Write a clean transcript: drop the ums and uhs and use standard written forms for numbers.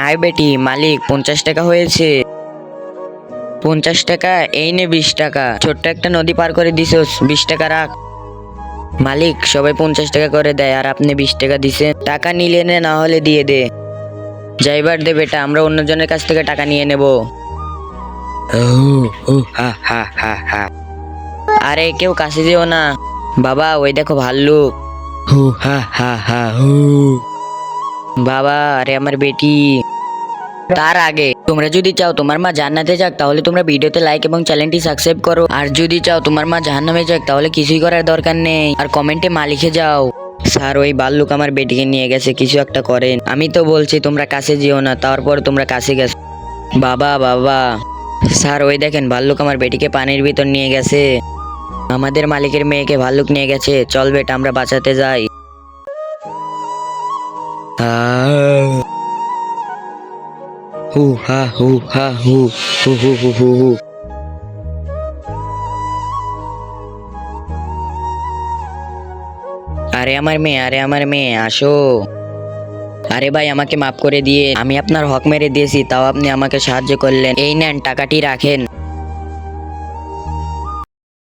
আয় বেটি, মালিক 50 টাকা হয়েছে। 50 টাকা? এই নে 20 টাকা। ছোট্ট একটা নদী পার করে দিছোস, 20 টাকা রাখ। মালিক, সবাই 50 টাকা করে দেয় আর আপনি 20 টাকা দিছেন। টাকা নিলে নে, না হলে দিয়ে দে। যাইবার দে বেটা, আমরা অন্যজনের কাছ থেকে টাকা নিয়ে নেব। হা হা হা হা। আরে কেউ কাছে যেও না বাবা, ওই দেখো ভাল্লুক। হা হা হা বাবা, আরে আমার বেটি। তার আগে তোমরা যদি চাও তোমার মা জান্নাতে যাক, তাহলে তোমরা ভিডিওতে লাইক এবং চ্যানেলটি সাবস্ক্রাইব করো। আর যদি চাও তোমার মা জাহান্নামে যাক, তাহলে কিছুই করার দরকার নেই, আর কমেন্টে মা লিখে যাও। স্যার, ওই বাল্লুক আমার বেটিকে নিয়ে গেছে, কিছু একটা করেন। আমি তো বলছি তোমরা কাছে যেও না, তারপর তোমরা কাছে গেছো। বাবা বাবা। স্যার, ওই দেখেন ভাল্লুক আমার বেটিকে পানির ভিতর নিয়ে গেছে। আমাদের মালিকের মেয়েকে ভাল্লুক নিয়ে গেছে। চল বেটা, আমরা বাঁচাতে যাই। হু হা হু হা হু হু হু হু হু হু। আরে আমার মেয়ে, আরে আমার মেয়ে, আসো। আরে ভাই, আমাকে মাফ করে দিয়ে, আমি আপনার হক মেরে দিয়েছি, তাও আপনি আমাকে সাহায্য করলেন। এই নেন, টাকাটি রাখেন।